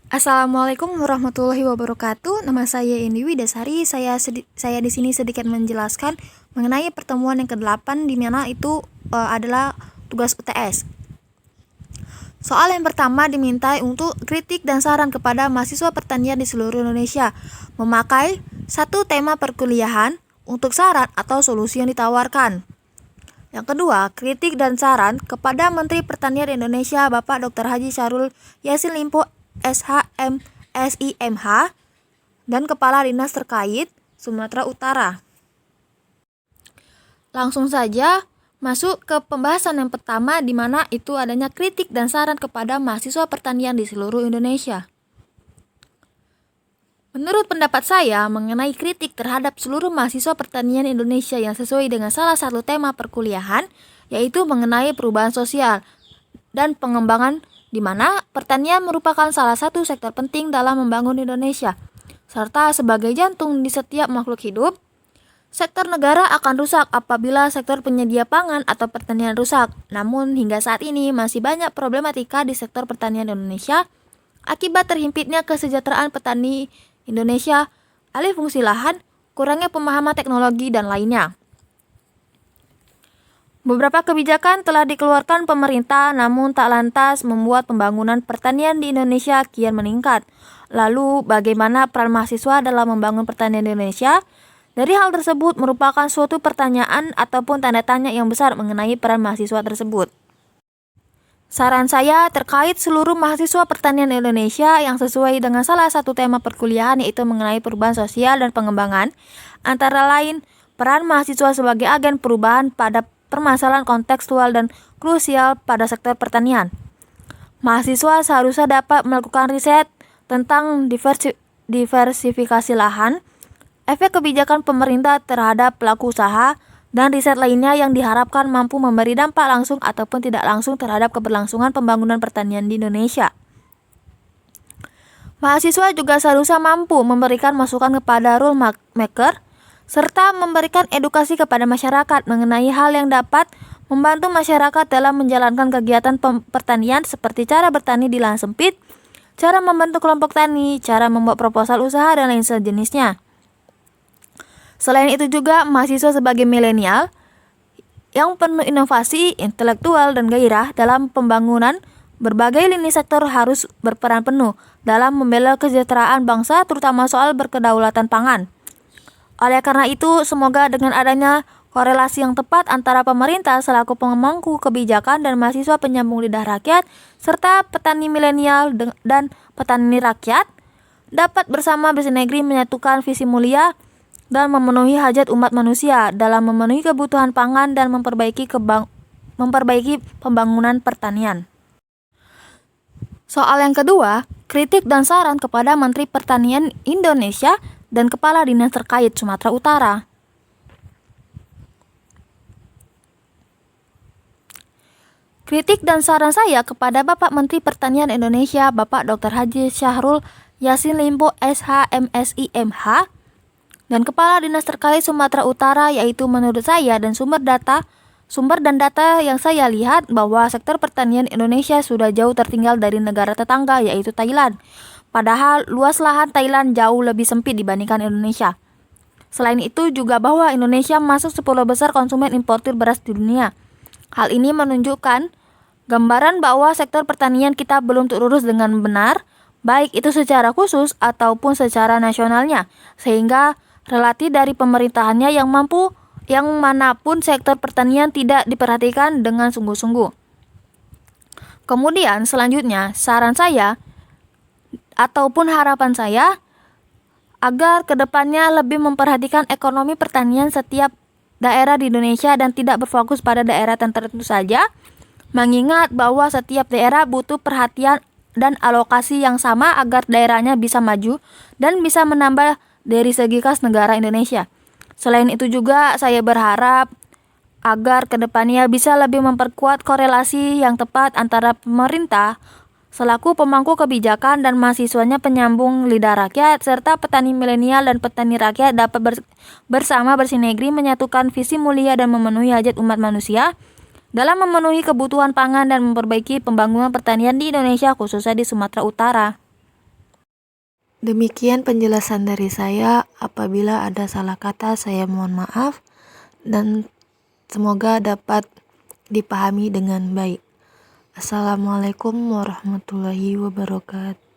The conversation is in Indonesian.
Assalamualaikum warahmatullahi wabarakatuh. Nama saya Indi Widasari. Saya di sini sedikit menjelaskan mengenai pertemuan yang ke-8 di mana itu adalah tugas UTS. Soal yang pertama diminta untuk kritik dan saran kepada mahasiswa pertanian di seluruh Indonesia, memakai satu tema perkuliahan untuk saran atau solusi yang ditawarkan. Yang kedua, kritik dan saran kepada Menteri Pertanian Indonesia Bapak Dr. Haji Syahrul Yassin Limpo SHM SIMH dan Kepala Dinas terkait Sumatera Utara. Langsung saja masuk ke pembahasan yang pertama di mana itu adanya kritik dan saran kepada mahasiswa pertanian di seluruh Indonesia. Menurut pendapat saya mengenai kritik terhadap seluruh mahasiswa pertanian Indonesia yang sesuai dengan salah satu tema perkuliahan, yaitu mengenai perubahan sosial dan pengembangan di mana pertanian merupakan salah satu sektor penting dalam membangun Indonesia, serta sebagai jantung di setiap makhluk hidup. Sektor negara akan rusak apabila sektor penyedia pangan atau pertanian rusak. Namun hingga saat ini masih banyak problematika di sektor pertanian Indonesia akibat terhimpitnya kesejahteraan petani Indonesia, alih fungsi lahan, kurangnya pemahaman teknologi, dan lainnya. Beberapa kebijakan telah dikeluarkan pemerintah namun tak lantas membuat pembangunan pertanian di Indonesia kian meningkat. Lalu bagaimana peran mahasiswa dalam membangun pertanian di Indonesia? Dari hal tersebut merupakan suatu pertanyaan ataupun tanda tanya yang besar mengenai peran mahasiswa tersebut. Saran saya terkait seluruh mahasiswa pertanian Indonesia yang sesuai dengan salah satu tema perkuliahan yaitu mengenai perubahan sosial dan pengembangan, antara lain peran mahasiswa sebagai agen perubahan pada permasalahan kontekstual dan krusial pada sektor pertanian. Mahasiswa seharusnya dapat melakukan riset tentang diversifikasi lahan, efek kebijakan pemerintah terhadap pelaku usaha, dan riset lainnya yang diharapkan mampu memberi dampak langsung ataupun tidak langsung terhadap keberlangsungan pembangunan pertanian di Indonesia. Mahasiswa juga seharusnya mampu memberikan masukan kepada rule maker, serta memberikan edukasi kepada masyarakat mengenai hal yang dapat membantu masyarakat dalam menjalankan kegiatan pertanian seperti cara bertani di lahan sempit, cara membentuk kelompok tani, cara membuat proposal usaha, dan lain sejenisnya. Selain itu juga mahasiswa sebagai milenial yang penuh inovasi, intelektual, dan gairah dalam pembangunan berbagai lini sektor harus berperan penuh dalam membela kesejahteraan bangsa terutama soal berkedaulatan pangan. Oleh karena itu, semoga dengan adanya korelasi yang tepat antara pemerintah selaku pemangku kebijakan dan mahasiswa penyambung lidah rakyat serta petani milenial dan petani rakyat dapat bersama bersinergi menyatukan visi mulia dan memenuhi hajat umat manusia dalam memenuhi kebutuhan pangan dan memperbaiki pembangunan pertanian. Soal yang kedua, kritik dan saran kepada Menteri Pertanian Indonesia dan Kepala Dinas terkait Sumatera Utara. Kritik dan saran saya kepada Bapak Menteri Pertanian Indonesia, Bapak Dr. Haji Syahrul Yassin Limpo SHMSIMH, dan Kepala Dinas terkait Sumatera Utara, yaitu menurut saya dan sumber dan data yang saya lihat bahwa sektor pertanian Indonesia sudah jauh tertinggal dari negara tetangga yaitu Thailand. Padahal luas lahan Thailand jauh lebih sempit dibandingkan Indonesia. Selain itu juga bahwa Indonesia masuk 10 besar konsumen importir beras di dunia. Hal ini menunjukkan gambaran bahwa sektor pertanian kita belum terurus dengan benar, baik itu secara khusus ataupun secara nasionalnya, sehingga relatif dari pemerintahannya yang manapun sektor pertanian tidak diperhatikan dengan sungguh-sungguh. Kemudian selanjutnya saran saya ataupun harapan saya agar kedepannya lebih memperhatikan ekonomi pertanian setiap daerah di Indonesia dan tidak berfokus pada daerah tertentu saja, mengingat bahwa setiap daerah butuh perhatian dan alokasi yang sama agar daerahnya bisa maju dan bisa menambah dari segi kas negara Indonesia. Selain itu juga saya berharap agar kedepannya bisa lebih memperkuat korelasi yang tepat antara pemerintah selaku pemangku kebijakan dan mahasiswanya penyambung lidah rakyat serta petani milenial dan petani rakyat dapat bersama bersinergi menyatukan visi mulia dan memenuhi hajat umat manusia dalam memenuhi kebutuhan pangan dan memperbaiki pembangunan pertanian di Indonesia khususnya di Sumatera Utara. Demikian penjelasan dari saya. Apabila ada salah kata, saya mohon maaf dan semoga dapat dipahami dengan baik. Assalamualaikum warahmatullahi wabarakatuh.